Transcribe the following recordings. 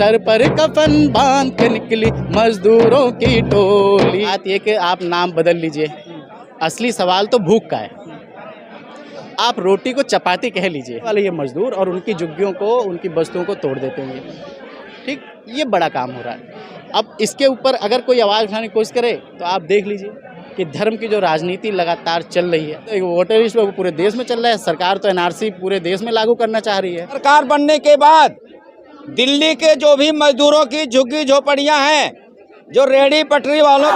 Sir पर कफन बांध के निकली मजदूरों की टोली। बात ये कि आप नाम बदल लीजिए, असली सवाल तो भूख का है। आप रोटी को चपाती कह लीजिए वाले ये मजदूर और उनकी झुग्गियों को, उनकी बस्तियों को तोड़ देते हैं। ठीक, ये बड़ा काम हो रहा है। अब इसके ऊपर अगर कोई आवाज़ उठाने की कोशिश करे तो आप देख लीजिए कि धर्म की जो राजनीति लगातार चल रही है, तो वोटर लिस्ट वो पूरे देश में चल रहा है। सरकार तो एनआरसी पूरे देश में लागू करना चाह रही है। सरकार बनने के बाद दिल्ली के जो भी मजदूरों की झुग्गी झोपड़ियां हैं, जो रेहड़ी पटरी वालों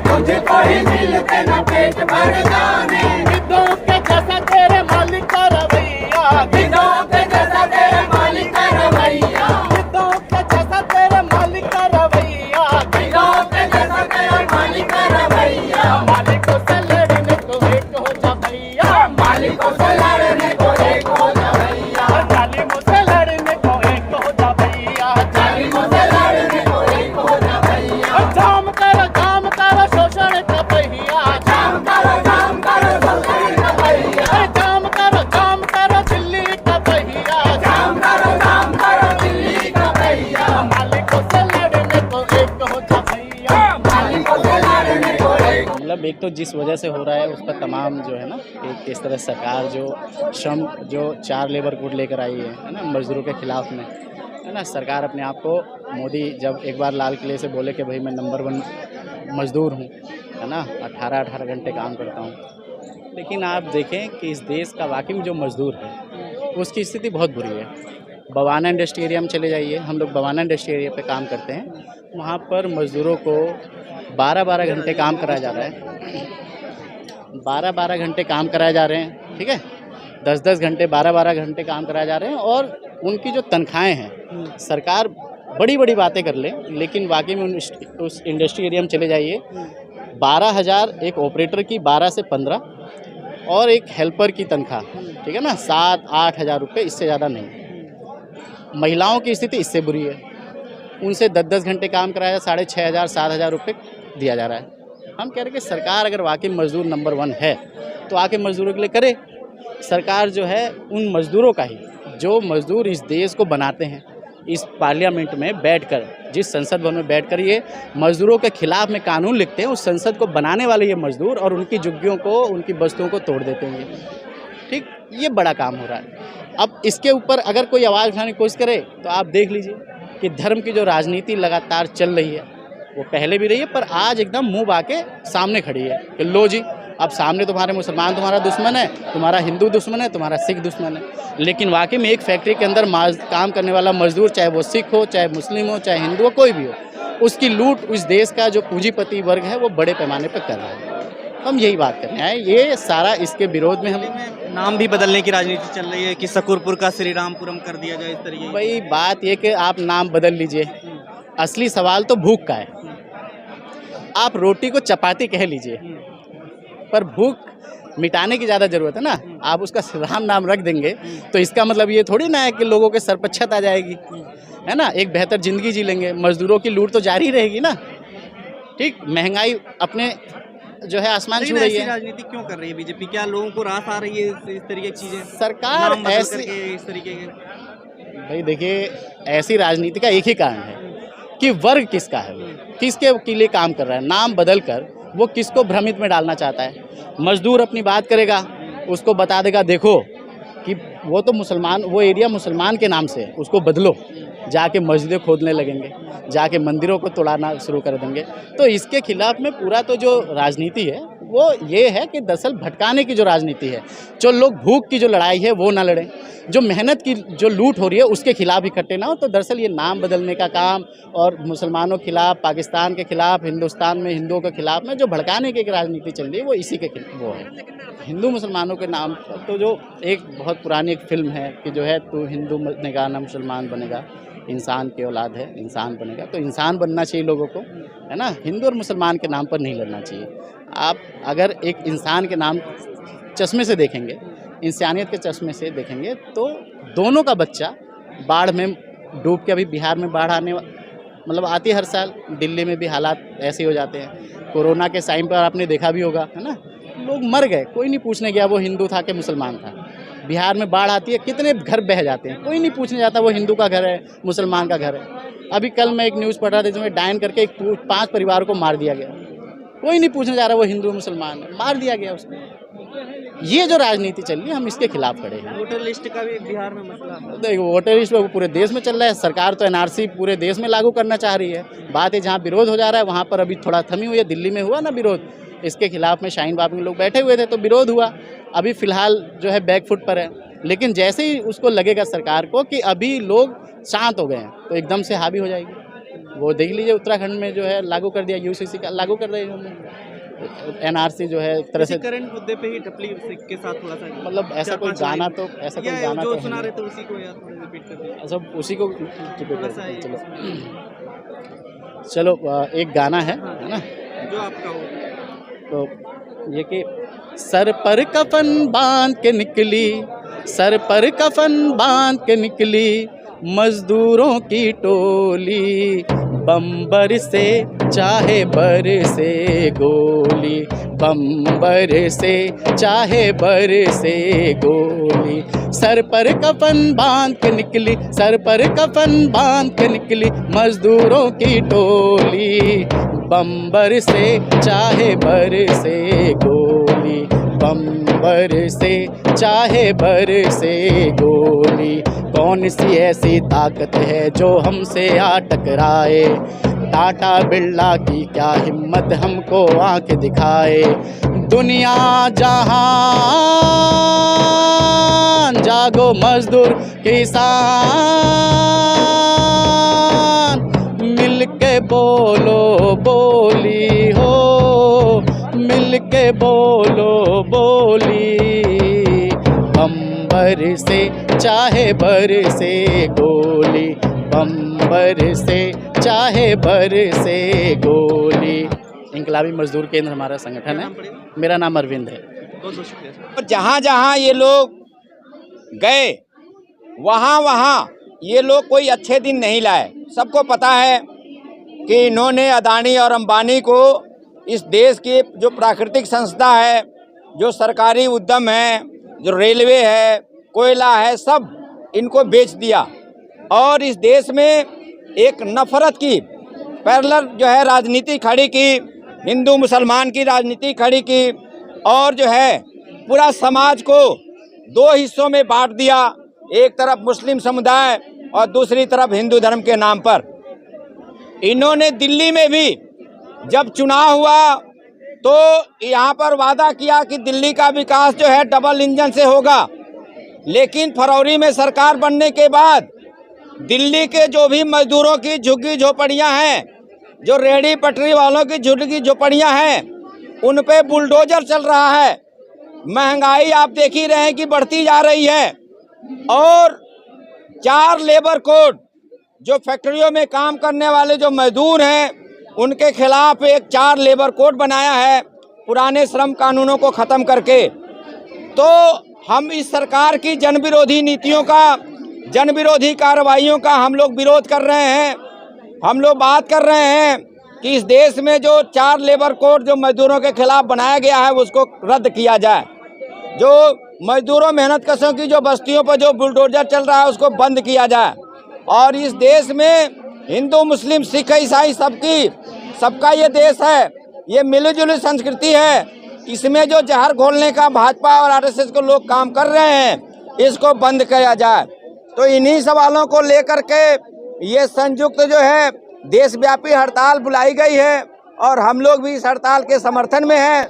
तुझको ही मिलते न पेट भर जाने, गिद्धों के जैसा तेरे मालिक का रवैया, गिद्धों के जैसा तेरे मालिक का रवैया, गिद्धों के जैसा तेरे मालिक का रवैया, गिद्धों के जैसा तेरे मालिक का रवैया। मालिकों से लड़ने को एक हो जा भैया, मालिकों से लड़ने को एक हो जा भैया, जालिमों से लड़ने को एक हो जा भैया, जालिमों से लड़ने को एक हो जा भैया। जाम करो शोषण का पहिया, जाम करो शोषण का पहिया, जाम करो दिल्ली का पहिया, जाम करो दिल्ली का पहिया। मालिकों से लड़ने को एक हो जा भैया, मालिकों से लड़ने को एक। मतलब एक तो जिस वजह से हो रहा है उस पर तमाम जो है ना, एक इस तरह सरकार जो 4 लेबर कोड लेकर आई है ना मजदूरों के खिलाफ में, है ना। सरकार अपने आप को, मोदी जब एक बार लाल किले से बोले कि भाई मैं नंबर 1 मज़दूर हूँ, है ना, 18 घंटे काम करता हूँ, लेकिन आप देखें कि इस देश का वाकई में जो मज़दूर है उसकी स्थिति बहुत बुरी है। बवाना इंडस्ट्री एरिया में चले जाइए, हम लोग बवाना इंडस्ट्री एरिया पे काम करते हैं, वहाँ पर मज़दूरों को 12-12 घंटे काम कराया जा रहा है, 12-12 घंटे काम कराए जा रहे हैं, ठीक है, 10-10 घंटे 12-12 घंटे काम कराए जा रहे हैं। और उनकी जो तनख्वाहें हैं, सरकार बड़ी बड़ी बातें कर ले, लेकिन वाकई में उस इंडस्ट्री एरिया में चले जाइए, 12,000 एक ऑपरेटर की, 12 से 15, और एक हेल्पर की तनख्वाह, ठीक है ना, 7-8 हज़ार रुपये, इससे ज़्यादा नहीं। महिलाओं की स्थिति इससे बुरी है, उनसे 10-10 घंटे काम कराया, 6,500 7,000 रुपये दिया जा रहा है। हम कह रहे हैं कि सरकार अगर वाकई मज़दूर नंबर 1 है तो आके मज़दूरों के लिए करे। सरकार जो है उन मज़दूरों का ही, जो मज़दूर इस देश को बनाते हैं, इस पार्लियामेंट में बैठकर, जिस संसद भवन में बैठकर ये मज़दूरों के खिलाफ में कानून लिखते हैं, उस संसद को बनाने वाले ये मज़दूर और उनकी झुग्गियों को, उनकी बस्तियों को तोड़ देते हैं। ठीक, ये बड़ा काम हो रहा है। अब इसके ऊपर अगर कोई आवाज़ उठाने की कोशिश करे तो आप देख लीजिए कि धर्म की जो राजनीति लगातार चल रही है, वो पहले भी रही है, पर आज एकदम मुँह बाके सामने खड़ी है कि लो जी, अब सामने तुम्हारे मुसलमान तुम्हारा दुश्मन है, तुम्हारा हिंदू दुश्मन है, तुम्हारा सिख दुश्मन है। लेकिन वाकई में एक फैक्ट्री के अंदर काम करने वाला मजदूर, चाहे वो सिख हो, चाहे मुस्लिम हो, चाहे हिंदू हो, कोई भी हो, उसकी लूट उस देश का जो पूंजीपति वर्ग है वो बड़े पैमाने पर कर रहा है। हम यही बात कर रहे हैं, ये सारा इसके विरोध में हम नाम भी बदलने की राजनीति चल रही है कि शकरपुर का श्री रामपुरम कर दिया जाए, इस तरीके। भाई बात ये कि आप नाम बदल लीजिए, असली सवाल तो भूख का है। आप रोटी को चपाती कह लीजिए, पर भूख मिटाने की ज़्यादा ज़रूरत है ना। आप उसका राम नाम रख देंगे तो इसका मतलब ये थोड़ी ना है कि लोगों के सर पर छत आ जाएगी, है ना। एक बेहतर ज़िंदगी जी लेंगे, मज़दूरों की लूट तो जारी रहेगी ना। ठीक, महंगाई अपने जो है आसमान छू रही है। राजनीति क्यों कर रही है बीजेपी? क्या लोगों को रास आ रही है इस तरीके की चीज़ें? सरकार ऐसी, इस तरीके के, भाई देखिए, ऐसी राजनीति का एक ही कारण है कि वर्ग किसका है, किसके लिए काम कर रहा है। नाम बदल कर वो किसको भ्रमित में डालना चाहता है। मजदूर अपनी बात करेगा, उसको बता देगा देखो कि वो तो मुसलमान, वो एरिया मुसलमान के नाम से है, उसको बदलो, जाके मस्जिदें खोदने लगेंगे, जाके मंदिरों को तोड़ना शुरू कर देंगे। तो इसके खिलाफ में पूरा तो जो राजनीति है वो ये है कि दरअसल भटकाने की जो राजनीति है, जो लोग भूख की जो लड़ाई है वो ना लड़ें, जो मेहनत की जो लूट हो रही है उसके खिलाफ इकट्ठे ना हो। तो दरअसल ये नाम बदलने का काम और मुसलमानों के खिलाफ, पाकिस्तान के खिलाफ, हिंदुस्तान में हिंदुओं के खिलाफ में जो भड़काने की एक राजनीति चल रही है वो इसी के वो है। हिंदू मुसलमानों के नाम तो जो एक बहुत पुरानी एक फिल्म है कि जो है तू हिंदू बनेगा ना मुसलमान बनेगा, इंसान की औलाद है इंसान बनेगा। तो इंसान बनना चाहिए लोगों को, है ना। हिंदू और मुसलमान के नाम पर नहीं लड़ना चाहिए। आप अगर एक इंसान के नाम चश्मे से देखेंगे, इंसानियत के चश्मे से देखेंगे, तो दोनों का बच्चा बाढ़ में डूब के, अभी बिहार में बाढ़ आने मतलब आती है हर साल, दिल्ली में भी हालात ऐसे हो जाते हैं। कोरोना के टाइम पर आपने देखा भी होगा, है ना। लोग मर गए, कोई नहीं पूछने गया वो हिंदू था कि मुसलमान था। बिहार में बाढ़ आती है, कितने घर बह जाते हैं, कोई नहीं पूछने जाता वो हिंदू का घर है मुसलमान का घर है। अभी कल मैं एक न्यूज़ पढ़ रहा था जिसमें डायन करके 5 परिवार को मार दिया गया, कोई नहीं पूछने जा रहा वो हिंदू मुसलमान है, मार दिया गया उसको। ये जो राजनीति चल रही है हम इसके खिलाफ खड़े हैं। वोटर लिस्ट का भी बिहार में मसला है। देखो वोटर लिस्ट पूरे देश में चल रहा है, सरकार तो एनआरसी पूरे देश में लागू करना चाह रही है। बात है जहाँ विरोध हो जा रहा है वहाँ पर अभी थोड़ा थमी हुई है। दिल्ली में हुआ ना विरोध, इसके खिलाफ में शाहीन बाग में लोग बैठे हुए थे तो विरोध हुआ। अभी फिलहाल जो है बैकफुट पर है, लेकिन जैसे ही उसको लगेगा सरकार को कि अभी लोग शांत हो गए हैं तो एकदम से हावी हो जाएगी। वो देख लीजिए उत्तराखंड में जो है लागू कर दिया, यूसीसी का लागू कर दिया उन्होंने, एनआरसी जो है एक तरह से करंट मुद्दे पे ही टपली के साथ थोड़ा सा मतलब ऐसा कोई गाना तो ऐसा कोई गाना जो तो सुना रहे थे उसी को यार थोड़ा रिपीट कर दीजिए। सब उसी को थोड़ा सा चलो एक गाना है ना जो आपका हो। तो ये कि सर पर कफन बांध के निकली, सर पर कफन बांध के निकली मजदूरों की टोली, बम्बर से चाहे बर से गोली, बम्बर से चाहे बर से गोली। सर पर कफन बांध के निकली, सर पर कफन बांध के निकली मजदूरों की टोली, बम्बर से चाहे बर से गोली, बम्बर से चाहे बर से गोली। कौन सी ऐसी ताकत है जो हमसे आ टकराए, टाटा बिरला की क्या हिम्मत हमको आंख दिखाए। दुनिया जहान जागो मजदूर किसान, मिलके बोलो बोली हो, मिलके बोलो बोली, बम्बर से चाहे बर से गोली, बम्बर से चाहे बर से गोली। इंकलाबी मजदूर केंद्र हमारा संगठन है। मेरा नाम अरविंद है। बहुत बहुत शुक्रिया। और जहाँ जहाँ ये लोग गए वहाँ वहाँ ये लोग कोई अच्छे दिन नहीं लाए। सबको पता है कि इन्होंने अदानी और अंबानी को इस देश की जो प्राकृतिक संस्था है, जो सरकारी उद्यम है, जो रेलवे है, कोयला है, सब इनको बेच दिया और इस देश में एक नफरत की पैरेलल जो है राजनीति खड़ी की, हिंदू मुसलमान की राजनीति खड़ी की और जो है पूरा समाज को दो हिस्सों में बांट दिया। एक तरफ मुस्लिम समुदाय और दूसरी तरफ हिंदू धर्म के नाम पर। इन्होंने दिल्ली में भी जब चुनाव हुआ तो यहाँ पर वादा किया कि दिल्ली का विकास जो है डबल इंजन से होगा, लेकिन फरवरी में सरकार बनने के बाद दिल्ली के जो भी मजदूरों की झुग्गी झोपड़ियाँ हैं, जो रेहड़ी पटरी वालों की झुग्गी झोपड़ियाँ हैं, उन पे बुलडोजर चल रहा है। महंगाई आप देख ही रहे हैं कि बढ़ती जा रही है और 4 लेबर कोड जो फैक्ट्रियों में काम करने वाले जो मजदूर हैं उनके खिलाफ एक 4 लेबर कोड बनाया है पुराने श्रम कानूनों को ख़त्म करके। तो हम इस सरकार की जन विरोधी नीतियों का, जन विरोधी कार्रवाइयों का हम लोग विरोध कर रहे हैं। हम लोग बात कर रहे हैं कि इस देश में जो 4 लेबर कोड जो मजदूरों के खिलाफ बनाया गया है उसको रद्द किया जाए। जो मजदूरों मेहनत कशों की जो बस्तियों पर जो बुलडोजर चल रहा है उसको बंद किया जाए और इस देश में हिंदू मुस्लिम सिख ईसाई सबका ये देश है, ये मिलीजुली संस्कृति है। इसमें जो जहर घोलने का भाजपा और आरएसएस को लोग काम कर रहे हैं इसको बंद किया जाए। तो इन्हीं सवालों को लेकर के ये संयुक्त जो है देशव्यापी हड़ताल बुलाई गई है और हम लोग भी इस हड़ताल के समर्थन में हैं।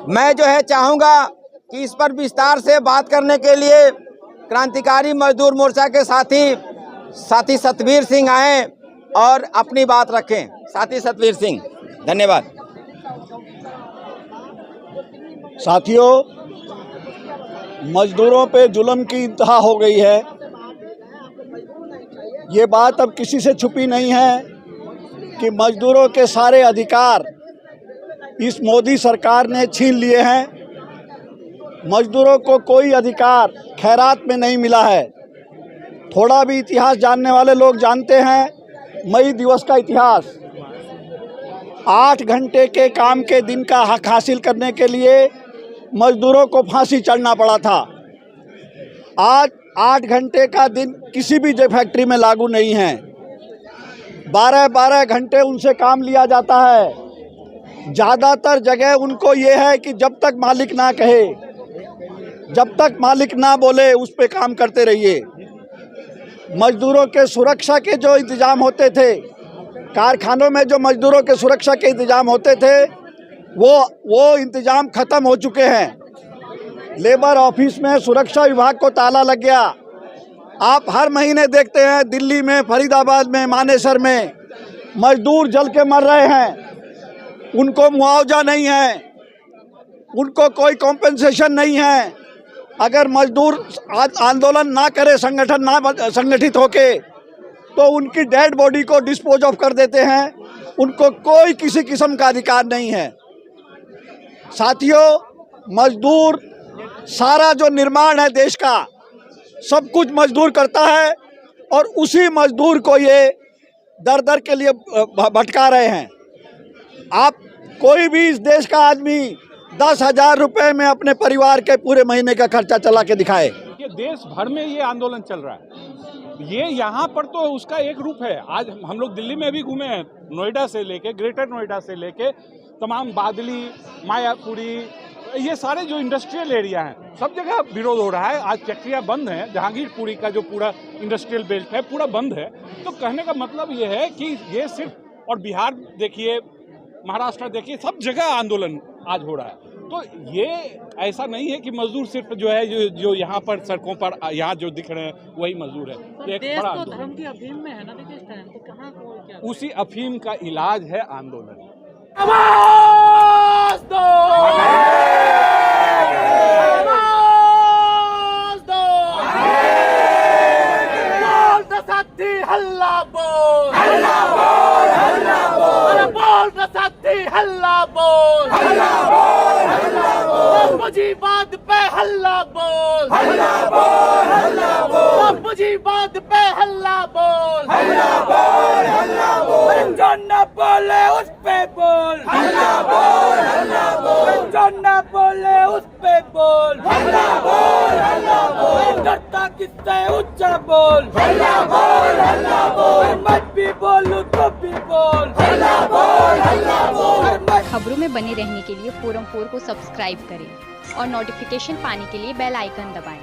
मैं जो है चाहूँगा कि इस पर विस्तार से बात करने के लिए क्रांतिकारी मजदूर मोर्चा के साथी सतवीर सिंह आए और अपनी बात रखें। साथी सतवीर सिंह, धन्यवाद। साथियों, मजदूरों पे जुल्म की इंतहा हो गई है। ये बात अब किसी से छुपी नहीं है कि मजदूरों के सारे अधिकार इस मोदी सरकार ने छीन लिए हैं। मजदूरों को कोई अधिकार खैरात में नहीं मिला है। थोड़ा भी इतिहास जानने वाले लोग जानते हैं मई दिवस का इतिहास। 8 घंटे के काम के दिन का हक हासिल करने के लिए मजदूरों को फांसी चढ़ना पड़ा था। आज 8 घंटे का दिन किसी भी फैक्ट्री में लागू नहीं है। 12-12 घंटे उनसे काम लिया जाता है। ज़्यादातर जगह उनको ये है कि जब तक मालिक ना कहे, जब तक मालिक ना बोले, उस पे काम करते रहिए। मजदूरों के सुरक्षा के जो इंतज़ाम होते थे, कारखानों में जो मजदूरों के सुरक्षा के इंतज़ाम होते थे, वो इंतज़ाम ख़त्म हो चुके हैं। लेबर ऑफिस में सुरक्षा विभाग को ताला लग गया। आप हर महीने देखते हैं दिल्ली में, फरीदाबाद में, मानेसर में मजदूर जल के मर रहे हैं। उनको मुआवजा नहीं है, उनको कोई कॉम्पेंसेशन नहीं है। अगर मजदूर आंदोलन ना करे, संगठित होके, तो उनकी डेड बॉडी को डिस्पोज ऑफ कर देते हैं। उनको कोई किसी किस्म का अधिकार नहीं है। साथियों, मजदूर सारा जो निर्माण है देश का, सब कुछ मजदूर करता है और उसी मजदूर को ये दर दर के लिए भटका रहे हैं। आप कोई भी इस देश का आदमी 10,000 रुपये में अपने परिवार के पूरे महीने का खर्चा चला के दिखाए। ये देश भर में ये आंदोलन चल रहा है। ये यहाँ पर तो उसका एक रूप है। आज हम लोग दिल्ली में भी घूमे हैं, नोएडा से लेके, ग्रेटर नोएडा से लेके तमाम बादली, मायापुरी, ये सारे जो इंडस्ट्रियल एरिया हैं, सब जगह विरोध हो रहा है। आज फैक्ट्रियाँ बंद हैं। जहांगीरपुरी का जो पूरा इंडस्ट्रियल बेल्ट है पूरा बंद है। तो कहने का मतलब ये है कि ये सिर्फ, और बिहार देखिए, महाराष्ट्र देखिए, सब जगह आंदोलन आज हो रहा है। तो ये ऐसा नहीं है कि मजदूर सिर्फ जो है जो यहाँ पर सड़कों पर यहाँ जो दिख रहे हैं वही मजदूर है। ये एक बड़ा तो धर्म की अफीम में है ना, देखिए इस टाइम तो कहाँ क्या उसी अफीम का इलाज है आंदोलन। आवाज दो, आवाज दो, बोल तो साथी हल्ला बोल, हल्ला बोल, हल्ला बोल, बोल तो साथी हल्ला बोल, हल्ला बोल, हल्ला बोल, मुजीबात पे हल्ला बोल, हल्ला बोल, हल्ला बोल, मुजीबात पे हल्ला बोल, हल्ला बोल, हल्ला बोल, जो न बोले उस पे बोल, हल्ला बोल, हल्ला बोल, जो न बोले उस पे बोल, हल्ला बोल, हल्ला बोल, डरता किससे ऊंचा बोल, हल्ला बोल, हल्ला बोल, मैं भी बोलूं तो भी बोल, हल्ला बोल, हल्ला बोल। खबरों में बने रहने के लिए फोरम 4 को सब्सक्राइब करें और नोटिफिकेशन पाने के लिए बेल आइकन दबाएं।